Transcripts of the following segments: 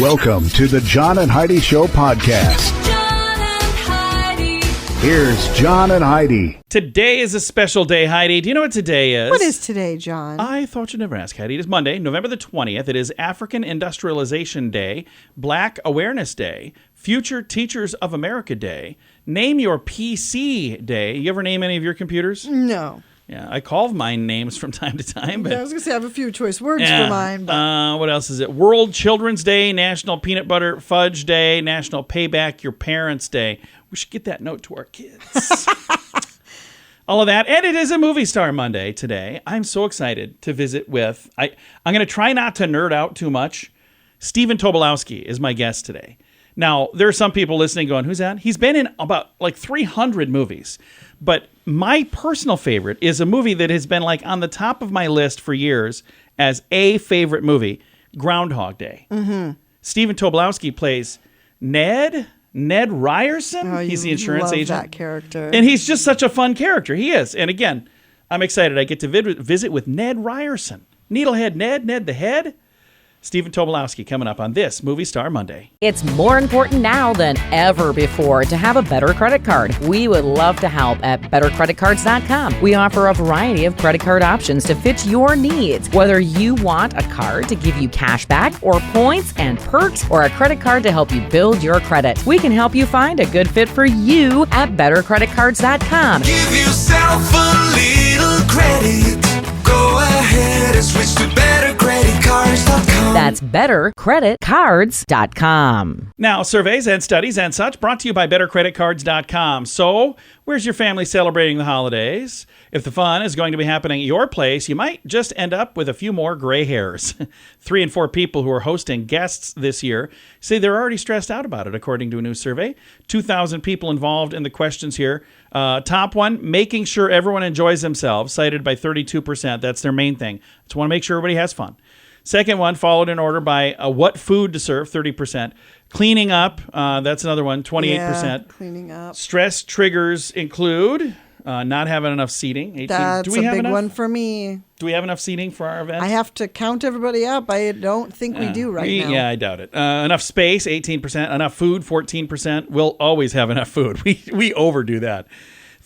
Welcome to the John and Heidi Show podcast. John and Heidi. Here's John and Heidi. Today is a special day, Heidi. Do you know what today is? What is today, John? I thought you'd never ask, Heidi. It is Monday, November the 20th. It is African Industrialization Day, Black Awareness Day, Future Teachers of America Day, Name Your PC Day. You ever name any of your computers? No. Yeah, I call mine names from time to time. But I was going to say I have a few choice words for mine. But what else is it? World Children's Day, National Peanut Butter Fudge Day, National Payback Your Parents Day. We should get that note to our kids. All of that. And it is a Movie Star Monday today. I'm so excited to visit with, I'm going to try not to nerd out too much. Stephen Tobolowsky is my guest today. Now, there are some people listening going, who's that? He's been in about like 300 movies. But my personal favorite is a movie that has been like on the top of my list for years as a favorite movie, Groundhog Day. Mm-hmm. Stephen Tobolowsky plays Ned Ryerson. Oh, he's the insurance love agent. That character. And he's just such a fun character. He is. And again, I'm excited. I get to visit with Ned Ryerson. Needlehead Ned the Head. Stephen Tobolowsky coming up on this Movie Star Monday. It's more important now than ever before to have a better credit card. We would love to help at bettercreditcards.com. We offer a variety of credit card options to fit your needs. Whether you want a card to give you cash back or points and perks, or a credit card to help you build your credit, we can help you find a good fit for you at bettercreditcards.com. Give yourself a little credit. Go ahead and switch to bettercreditcards.com. That's bettercreditcards.com. Now, surveys and studies and such brought to you by bettercreditcards.com. So, where's your family celebrating the holidays? If the fun is going to be happening at your place, you might just end up with a few more gray hairs. 3 in 4 people who are hosting guests this year say they're already stressed out about it, according to a new survey. 2,000 people involved in the questions here. Top one, making sure everyone enjoys themselves, cited by 32%. That's their main thing. Just want to make sure everybody has fun. Second one, followed in order by what food to serve, 30%. Cleaning up, that's another one, 28%. Yeah, cleaning up. Stress triggers include not having enough seating. 18. That's Do we a have big enough? one for me. Do we have enough seating for our event? I have to count everybody up. I don't think we do right now. Yeah, I doubt it. Enough space, 18%. Enough food, 14%. We'll always have enough food. We overdo that.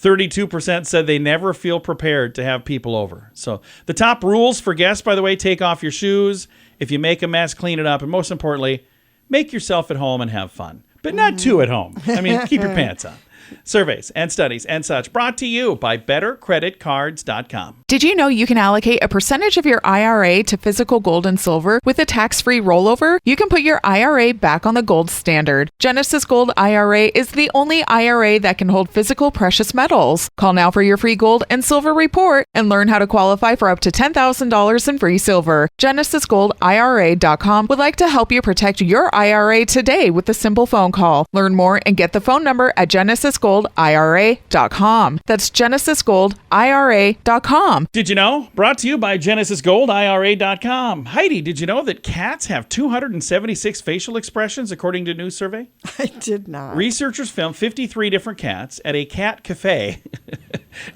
32% said they never feel prepared to have people over. So the top rules for guests, by the way, take off your shoes. If you make a mess, clean it up. And most importantly, make yourself at home and have fun. But not too at home. I mean, keep your pants on. Surveys and studies and such brought to you by bettercreditcards.com. Did you know you can allocate a percentage of your IRA to physical gold and silver with a tax-free rollover? You can put your IRA back on the gold standard. Genesis Gold IRA is the only IRA that can hold physical precious metals. Call now for your free gold and silver report and learn how to qualify for up to $10,000 in free silver. GenesisGoldIRA.com would like to help you protect your IRA today with a simple phone call. Learn more and get the phone number at GenesisGoldIRA.com. That's GenesisGoldIRA.com. Did you know? Brought to you by GenesisGoldIRA.com. Heidi, did you know that cats have 276 facial expressions according to a new survey? I did not. Researchers filmed 53 different cats at a cat cafe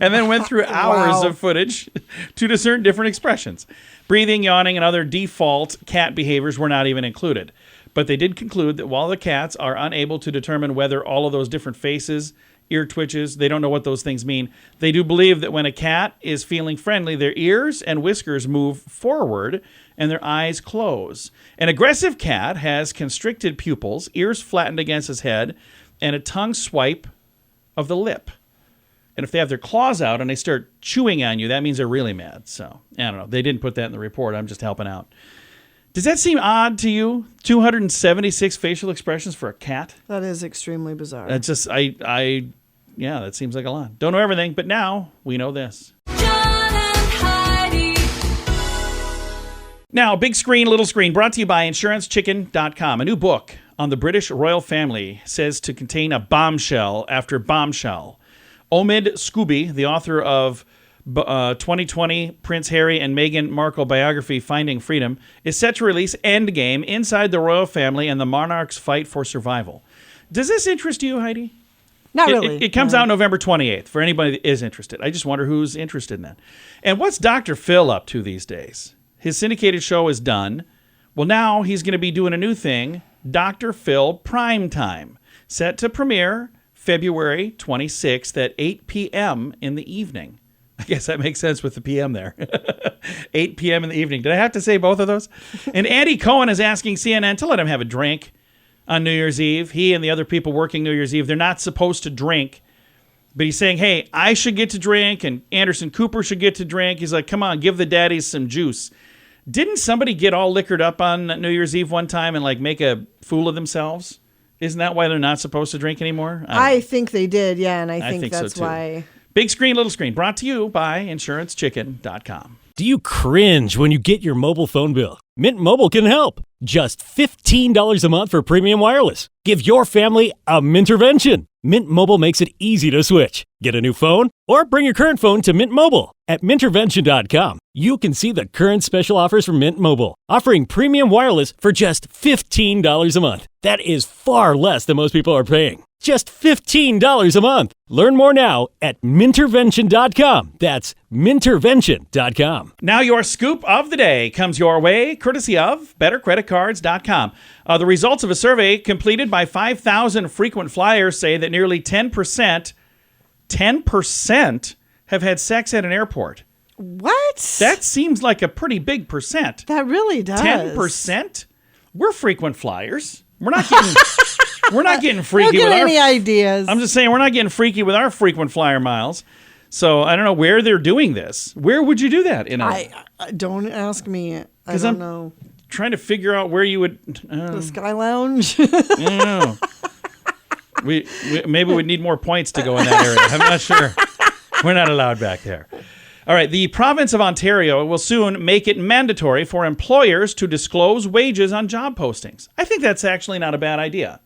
and then went through hours of footage to discern different expressions. Breathing, yawning, and other default cat behaviors were not even included. But they did conclude that while the cats are unable to determine whether all of those different faces, ear twitches, they don't know what those things mean, they do believe that when a cat is feeling friendly, their ears and whiskers move forward and their eyes close. An aggressive cat has constricted pupils, ears flattened against his head, and a tongue swipe of the lip. And if they have their claws out and they start chewing on you, that means they're really mad. So, I don't know. They didn't put that in the report. I'm just helping out. Does that seem odd to you? 276 facial expressions for a cat? That is extremely bizarre. That's just, yeah, that seems like a lot. Don't know everything, but now we know this. John and Heidi. Now, big screen, little screen, brought to you by InsuranceChicken.com. A new book on the British royal family says to contain a bombshell after bombshell. Omid Scooby, the author of 2020 Prince Harry and Meghan Markle biography Finding Freedom, is set to release Endgame inside the royal family and the monarch's fight for survival. Does this interest you, Heidi? Not really. It comes out November 28th for anybody that is interested. I just wonder who's interested in that. And what's Dr. Phil up to these days? His syndicated show is done. Well, now he's going to be doing a new thing Dr. Phil Primetime, set to premiere February 26th at 8 p.m. in the evening. I guess that makes sense with the PM there. 8 p.m. in the evening. Did I have to say both of those? And Andy Cohen is asking CNN to let him have a drink on New Year's Eve. He and the other people working New Year's Eve, they're not supposed to drink. But he's saying, hey, I should get to drink and Anderson Cooper should get to drink. He's like, come on, give the daddies some juice. Didn't somebody get all liquored up on New Year's Eve one time and like make a fool of themselves? Isn't that why they're not supposed to drink anymore? I think they did, yeah, and I think so, that's too. why. Big Screen, Little Screen, brought to you by InsuranceChicken.com. Do you cringe when you get your mobile phone bill? Mint Mobile can help. Just $15 a month for premium wireless. Give your family a Mintervention. Mint Mobile makes it easy to switch. Get a new phone or bring your current phone to Mint Mobile. At Mintervention.com, you can see the current special offers from Mint Mobile, offering premium wireless for just $15 a month. That is far less than most people are paying. Just $15 a month. Learn more now at Mintervention.com. That's Mintervention.com. Now your scoop of the day comes your way, courtesy of BetterCreditCards.com. The results of a survey completed by 5,000 frequent flyers say that nearly 10% have had sex at an airport. What? That seems like a pretty big percent. That really does. 10%? We're frequent flyers. We're not getting we're not getting freaky Don't with get our any ideas. I'm just saying we're not getting freaky with our frequent flyer miles. So I don't know where they're doing this. Where would you do that? I don't ask me. I don't know. Trying to figure out where you would. The Sky Lounge. I don't know. we maybe we need more points to go in that area. I'm not sure. We're not allowed back there. All right. The province of Ontario will soon make it mandatory for employers to disclose wages on job postings. I think that's actually not a bad idea.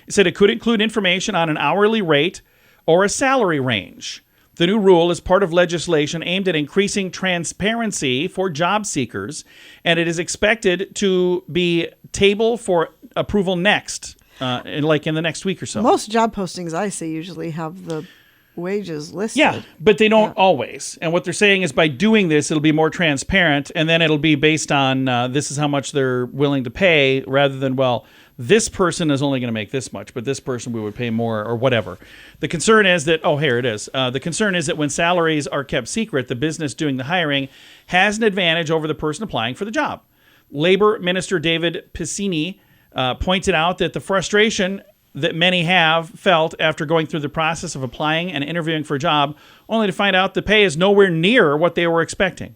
It said it could include information on an hourly rate or a salary range. The new rule is part of legislation aimed at increasing transparency for job seekers, and it is expected to be table for approval next, in the next week or so. Most job postings I see usually have the wages listed. Yeah, but they don't always. And what they're saying is by doing this, it'll be more transparent, and then it'll be based on this is how much they're willing to pay, rather than, well, this person is only going to make this much, but this person we would pay more or whatever. The concern is that, here it is. The concern is that when salaries are kept secret, the business doing the hiring has an advantage over the person applying for the job. Labor Minister David Piscini pointed out that the frustration that many have felt after going through the process of applying and interviewing for a job, only to find out the pay is nowhere near what they were expecting.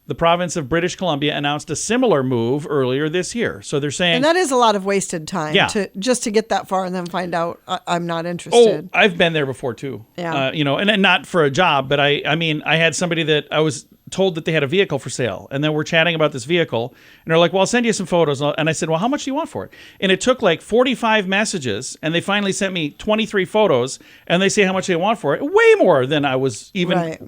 The province of British Columbia announced a similar move earlier this year. So they're saying... And that is a lot of wasted time to get that far and then find out I'm not interested. Oh, I've been there before too. Yeah. And not for a job, but I mean, I had somebody that I was told that they had a vehicle for sale. And then we're chatting about this vehicle. And they're like, well, I'll send you some photos. And I said, well, how much do you want for it? And it took like 45 messages. And they finally sent me 23 photos. And they say how much they want for it. Way more than I was even... Right.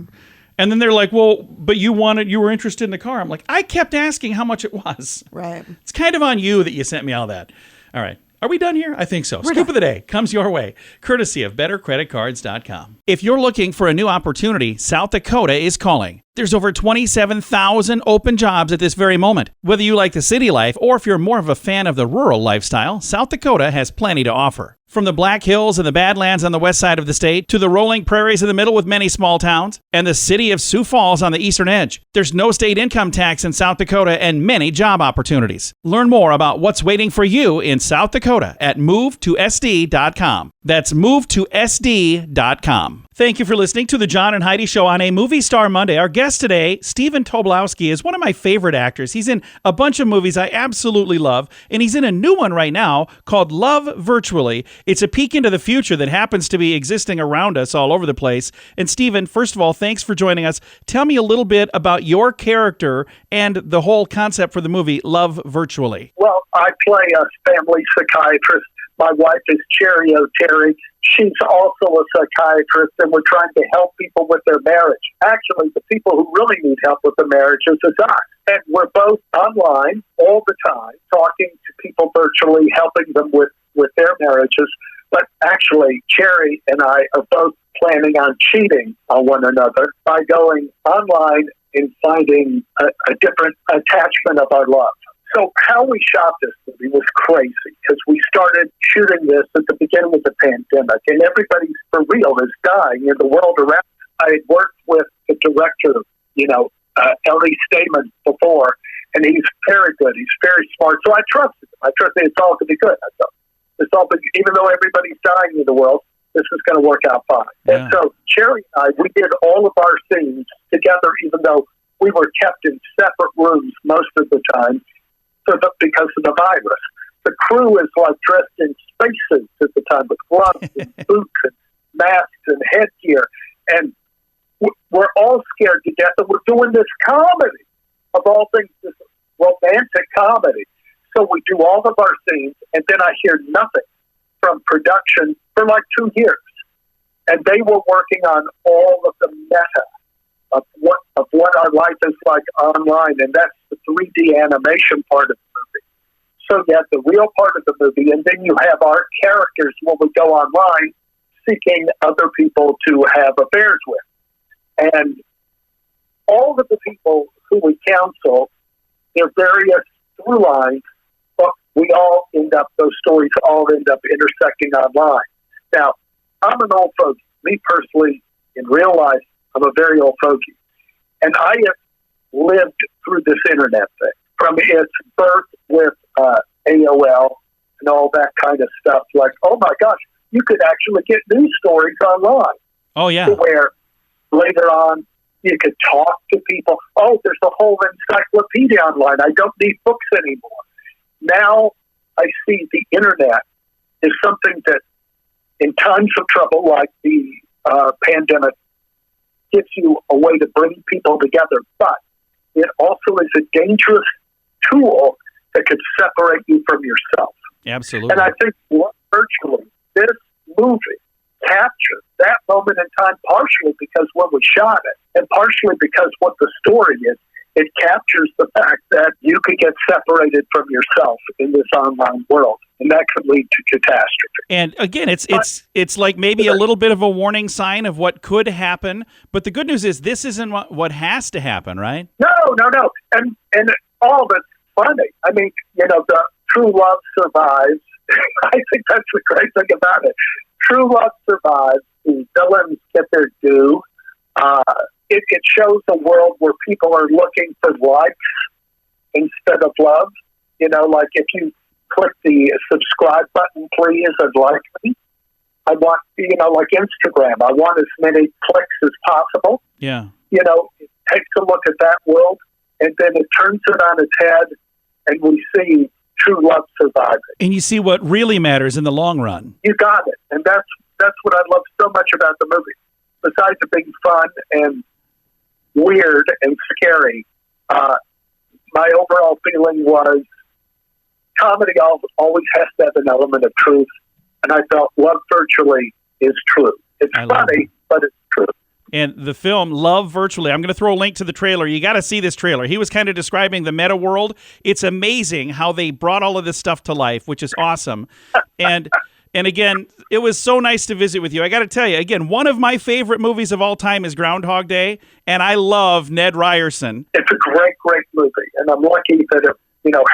And then they're like, well, but you were interested in the car. I'm like, I kept asking how much it was. Right. It's kind of on you that you sent me all that. All right. Are we done here? I think so. Scoop of the day comes your way, courtesy of BetterCreditCards.com. If you're looking for a new opportunity, South Dakota is calling. There's over 27,000 open jobs at this very moment. Whether you like the city life or if you're more of a fan of the rural lifestyle, South Dakota has plenty to offer. From the Black Hills and the Badlands on the west side of the state to the rolling prairies in the middle with many small towns and the city of Sioux Falls on the eastern edge, there's no state income tax in South Dakota and many job opportunities. Learn more about what's waiting for you in South Dakota at movetosd.com. That's movetosd.com. Thank you for listening to the John and Heidi Show on a Movie Star Monday. Our guest today, Stephen Tobolowsky, is one of my favorite actors. He's in a bunch of movies I absolutely love, and he's in a new one right now called Love Virtually. It's a peek into the future that happens to be existing around us all over the place. And Stephen, first of all, thanks for joining us. Tell me a little bit about your character and the whole concept for the movie Love Virtually. Well, I play a family psychiatrist. My wife is Cherry O'Terry. She's also a psychiatrist, and we're trying to help people with their marriage. Actually, the people who really need help with their marriages is us. And we're both online all the time, talking to people virtually, helping them with their marriages. But actually, Cherry and I are both planning on cheating on one another by going online and finding a different attachment of our love. So how we shot this movie was crazy because we started shooting this at the beginning of the pandemic, and everybody for real is dying in the world around. I had worked with the director, Ellie Stamen before, and he's very good. He's very smart. So I trusted him. I trusted it's all going to be good. I thought it's all, even though everybody's dying in the world, this is going to work out fine. Yeah. And so Cherry and I, we did all of our scenes together, even though we were kept in separate rooms most of the time because of the virus. The crew is like dressed in spacesuits at the time with gloves and boots and masks and headgear. And we're all scared to death. And we're doing this comedy, of all things, this romantic comedy. So we do all of our scenes, and then I hear nothing from production for like 2 years. And they were working on all of the meta of what our life is like online, and that's the 3D animation part of the movie. So you have the real part of the movie, and then you have our characters when we go online seeking other people to have affairs with. And all of the people who we counsel, their various through lines, but those stories all end up intersecting online. Now, I'm an old fogey. Me personally, in real life, I'm a very old fogey. And I have lived through this internet thing from its birth with AOL and all that kind of stuff. Like, oh my gosh, you could actually get news stories online. Oh, yeah. Where later on you could talk to people. Oh, there's a whole encyclopedia online. I don't need books anymore. Now I see the internet is something that in times of trouble like the pandemic gives you a way to bring people together, but it also is a dangerous tool that could separate you from yourself. Absolutely. And I think virtually this movie captured that moment in time, partially because when we shot it, and partially because what the story is. It captures the fact that you could get separated from yourself in this online world, and that could lead to catastrophe. And again, it's like maybe a little bit of a warning sign of what could happen. But the good news is this isn't what has to happen, right? No. And all of it's funny. I mean, the true love survives. I think that's the great thing about it. True love survives. The villains get their due. It shows a world where people are looking for likes instead of love. Like if you click the subscribe button, please, and like me. I want, like Instagram, I want as many clicks as possible. Yeah. It takes a look at that world, and then it turns it on its head, and we see true love surviving. And you see what really matters in the long run. You got it. And that's what I love so much about the movie. Besides it being fun and weird and scary, my overall feeling was comedy always has to have an element of truth, and I felt Love Virtually is true. It's funny, but it's true. And the film Love Virtually, I'm going to throw a link to the trailer. You got to see this trailer. He was kind of describing the meta world. It's amazing how they brought all of this stuff to life, which is awesome. And again, it was so nice to visit with you. I got to tell you, again, one of my favorite movies of all time is Groundhog Day, and I love Ned Ryerson. It's a great, great movie, and I'm lucky that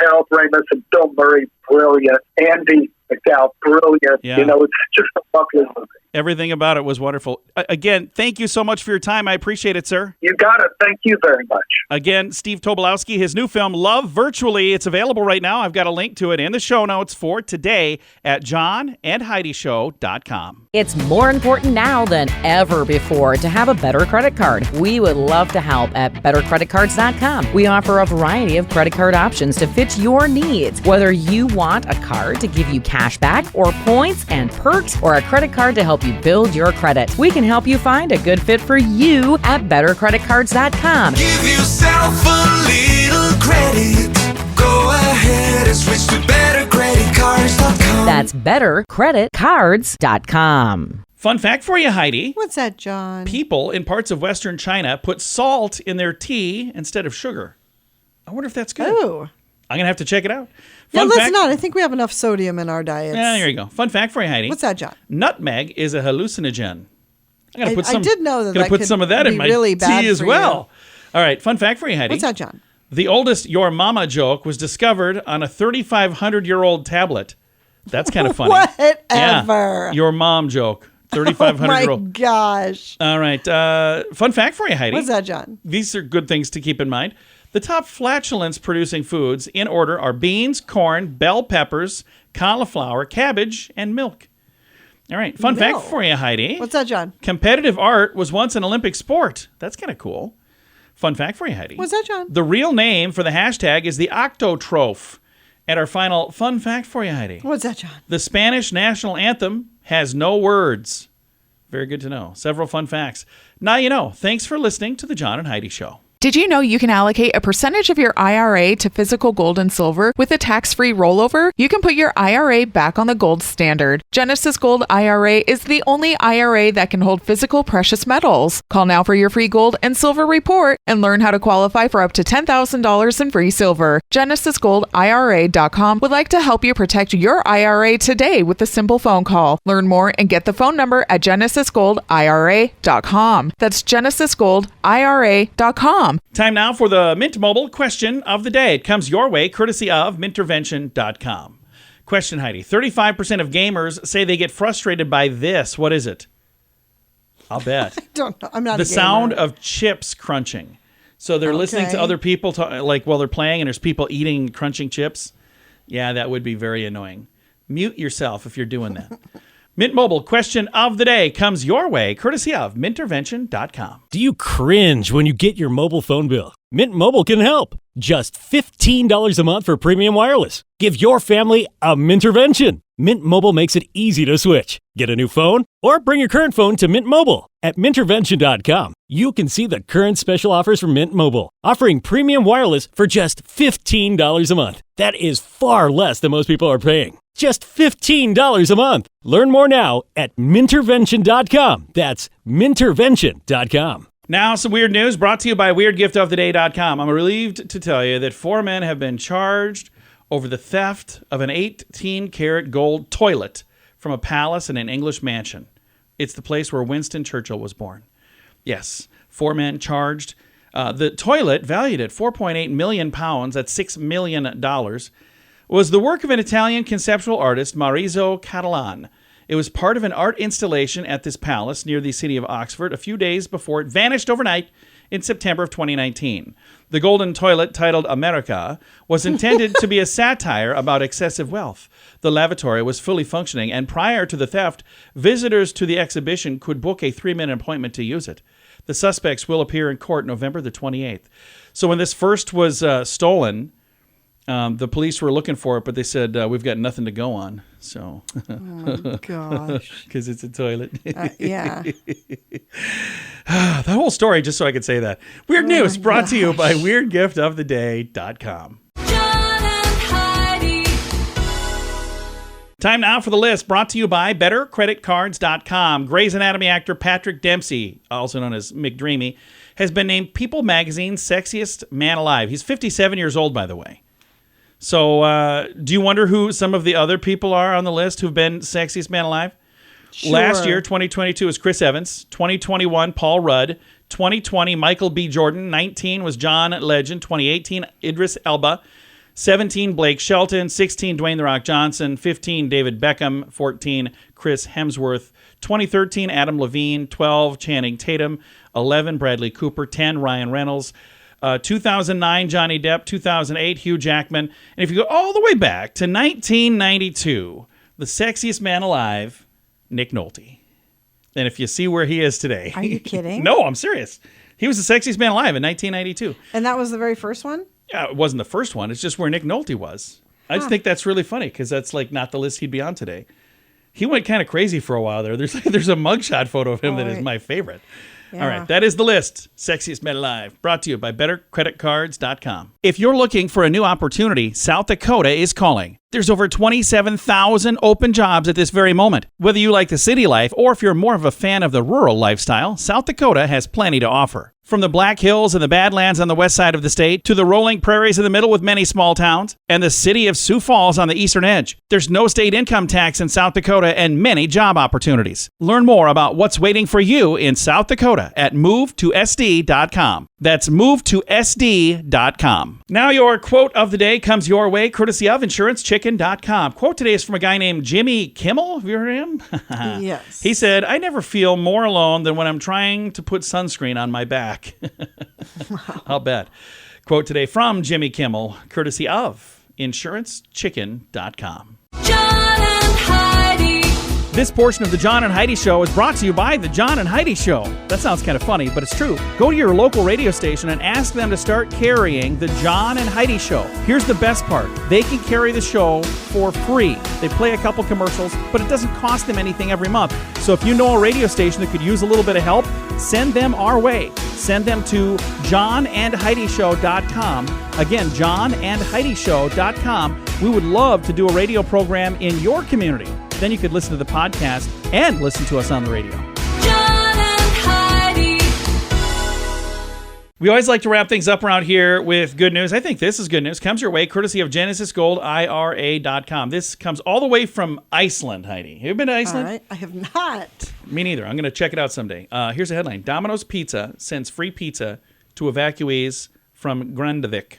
Harold Ramis and Bill Murray, brilliant. Andy McDowell, brilliant. Yeah. It's just a lovely movie. Everything about it was wonderful. Again, thank you so much for your time. I appreciate it, sir. You got it. Thank you very much. Again, Steve Tobolowsky, his new film, Love Virtually. It's available right now. I've got a link to it in the show notes for today at johnandheidishow.com. It's more important now than ever before to have a better credit card. We would love to help at bettercreditcards.com. We offer a variety of credit card options to fit your needs. Whether you want a card to give you cash back or points and perks, or a credit card to help you build your credit, we can help you find a good fit for you at bettercreditcards.com. Give yourself a little credit. Go ahead and switch to bettercreditcards.com. That's bettercreditcards.com. Fun fact for you, Heidi. What's that, John? People in parts of Western China put salt in their tea instead of sugar. I wonder if that's good. Oh. I'm going to have to check it out. Yeah, let's not. I think we have enough sodium in our diets. Yeah, there you go. Fun fact for you, Heidi. What's that, John? Nutmeg is a hallucinogen. I did know that put some of that in my really bad tea as well. All right, fun fact for you, Heidi. What's that, John? The oldest Your Mama joke was discovered on a 3,500-year-old tablet. That's kind of funny. Whatever. Yeah. Your mom joke. 3,500-year-old. Oh, my gosh. All right. Fun fact for you, Heidi. What's that, John? These are good things to keep in mind. The top flatulence-producing foods in order are beans, corn, bell peppers, cauliflower, cabbage, and milk. All right. Fun fact for you, Heidi. What's that, John? Competitive art was once an Olympic sport. That's kind of cool. Fun fact for you, Heidi. What's that, John? The real name for the hashtag is the Octotroph. And our final fun fact for you, Heidi. What's that, John? The Spanish national anthem has no words. Very good to know. Several fun facts. Now you know. Thanks for listening to the John and Heidi Show. Did you know you can allocate a percentage of your IRA to physical gold and silver with a tax-free rollover? You can put your IRA back on the gold standard. Genesis Gold IRA is the only IRA that can hold physical precious metals. Call now for your free gold and silver report and learn how to qualify for up to $10,000 in free silver. GenesisGoldIRA.com would like to help you protect your IRA today with a simple phone call. Learn more and get the phone number at GenesisGoldIRA.com. That's GenesisGoldIRA.com. Time now for the Mint Mobile question of the day. It comes your way courtesy of Mintervention.com. Question, Heidi. 35% of gamers say they get frustrated by this. What is it? I'll bet. I don't know. I'm not the a gamer. sound of chips crunching. So they're listening to other people like while they're playing and there's people eating crunching chips. Yeah, that would be very annoying. Mute yourself if you're doing that. Mint Mobile question of the day comes your way courtesy of Mintervention.com. Do you cringe when you get your mobile phone bill? Mint Mobile can help. Just $15 a month for premium wireless. Give your family a Mintervention. Mint Mobile makes it easy to switch. Get a new phone or bring your current phone to Mint Mobile. At Mintervention.com, you can see the current special offers from Mint Mobile, offering premium wireless for just $15 a month. That is far less than most people are paying. Just $15 a month. Learn more now at Mintervention.com. That's Mintervention.com. Now, some weird news brought to you by WeirdGiftOfTheDay.com. I'm relieved to tell you that 4 men have been charged over the theft of an 18-karat gold toilet from a palace in an English mansion. It's the place where Winston Churchill was born. Yes, 4 men charged. The toilet, valued at 4.8 million pounds, that's $6 million, was the work of an Italian conceptual artist, Maurizio Catalan. It was part of an art installation at this palace near the city of Oxford a few days before it vanished overnight in September of 2019. The golden toilet, titled America, was intended to be a satire about excessive wealth. The lavatory was fully functioning, and prior to the theft, visitors to the exhibition could book a 3-minute appointment to use it. The suspects will appear in court November the 28th. So when this first was stolen, the police were looking for it, but they said, we've got nothing to go on. So, oh, gosh. Because it's a toilet. Yeah. The whole story, just so I could say that. Weird news brought to you by WeirdGiftOfTheDay.com. John and Heidi. Time now for the list brought to you by BetterCreditCards.com. Grey's Anatomy actor Patrick Dempsey, also known as McDreamy, has been named People Magazine's sexiest man alive. He's 57 years old, by the way. So do you wonder who some of the other people are on the list who've been sexiest man alive? Sure. Last year, 2022, was Chris Evans. 2021, Paul Rudd. 2020, Michael B. Jordan. 19 was John Legend. 2018, Idris Elba. 17, Blake Shelton. 16, Dwayne The Rock Johnson. 15, David Beckham. 14, Chris Hemsworth. 2013, Adam Levine. 12, Channing Tatum. 11, Bradley Cooper. 10, Ryan Reynolds. 2009, Johnny Depp. 2008, Hugh Jackman. And if you go all the way back to 1992, the sexiest man alive, Nick Nolte. And if you see where he is today. Are you kidding? No, I'm serious. He was the sexiest man alive in 1992. And that was the very first one? Yeah, it wasn't the first one. It's just where Nick Nolte was. I just think that's really funny because that's like not the list he'd be on today. He went kind of crazy for a while there. There's a mugshot photo of him that is my favorite. Yeah. All right, that is the list. Sexiest Men Alive, brought to you by BetterCreditCards.com. If you're looking for a new opportunity, South Dakota is calling. There's over 27,000 open jobs at this very moment. Whether you like the city life or if you're more of a fan of the rural lifestyle, South Dakota has plenty to offer. From the Black Hills and the Badlands on the west side of the state to the rolling prairies in the middle with many small towns and the city of Sioux Falls on the eastern edge, there's no state income tax in South Dakota and many job opportunities. Learn more about what's waiting for you in South Dakota at movetosd.com. That's movetosd.com. Now your quote of the day comes your way, courtesy of insurancechicken.com. Quote today is from a guy named Jimmy Kimmel. Have you heard of him? Yes. He said, I never feel more alone than when I'm trying to put sunscreen on my back. I'll bet. Quote today from Jimmy Kimmel, courtesy of insurancechicken.com. John and Heidi. This portion of the John and Heidi Show is brought to you by the John and Heidi Show. That sounds kind of funny, but it's true. Go to your local radio station and ask them to start carrying the John and Heidi Show. Here's the best part. They can carry the show for free. They play a couple commercials, but it doesn't cost them anything every month. So if you know a radio station that could use a little bit of help, send them our way. Send them to johnandheidishow.com. Again, johnandheidishow.com. We would love to do a radio program in your community. Then you could listen to the podcast and listen to us on the radio. John and Heidi. We always like to wrap things up around here with good news. I think this is good news. Comes your way courtesy of GenesisGoldIRA.com. This comes all the way from Iceland, Heidi. Have you been to Iceland? All right. I have not. Me neither. I'm going to check it out someday. Here's a headline. Domino's Pizza sends free pizza to evacuees from Grindavik.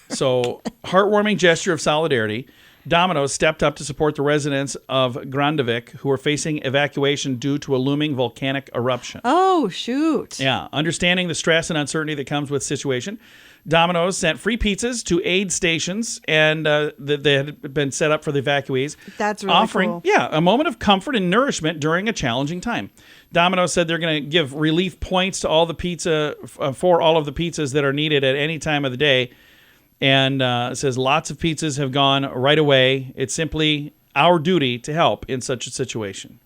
So, heartwarming gesture of solidarity. Domino's stepped up to support the residents of Grindavik who are facing evacuation due to a looming volcanic eruption. Oh, shoot. Yeah, understanding the stress and uncertainty that comes with the situation, Domino's sent free pizzas to aid stations and that they had been set up for the evacuees. That's really offering, cool. Yeah, a moment of comfort and nourishment during a challenging time. Domino's said they're going to give relief points to all the pizza for all of the pizzas that are needed at any time of the day. And it says lots of pizzas have gone right away. It's simply our duty to help in such a situation.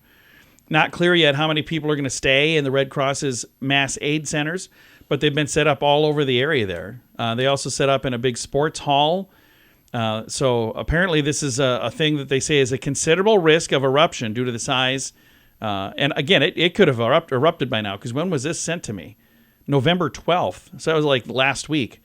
Not clear yet how many people are going to stay in the Red Cross's mass aid centers, but they've been set up all over the area there. They also set up in a big sports hall. So apparently this is a thing that they say is a considerable risk of eruption due to the size. And again, it could have erupted by now, because when was this sent to me? November 12th. So that was like last week.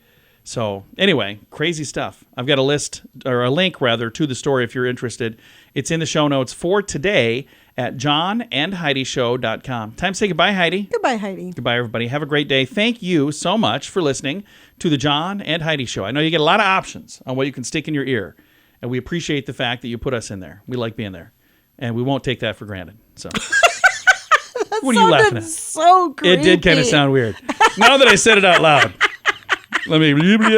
So anyway, crazy stuff. I've got a link to the story if you're interested. It's in the show notes for today at johnandheidishow.com. Time to say goodbye, Heidi. Goodbye, Heidi. Goodbye, everybody. Have a great day. Thank you so much for listening to the John and Heidi Show. I know you get a lot of options on what you can stick in your ear, and we appreciate the fact that you put us in there. We like being there, and we won't take that for granted. So, what are you laughing at? So creepy. It did kind of sound weird. Now that I said it out loud. Let me rewind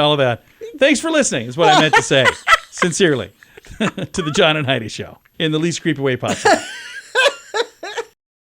all of that. Thanks for listening, is what I meant to say. Sincerely. To the John and Heidi Show. In the least creepy way possible.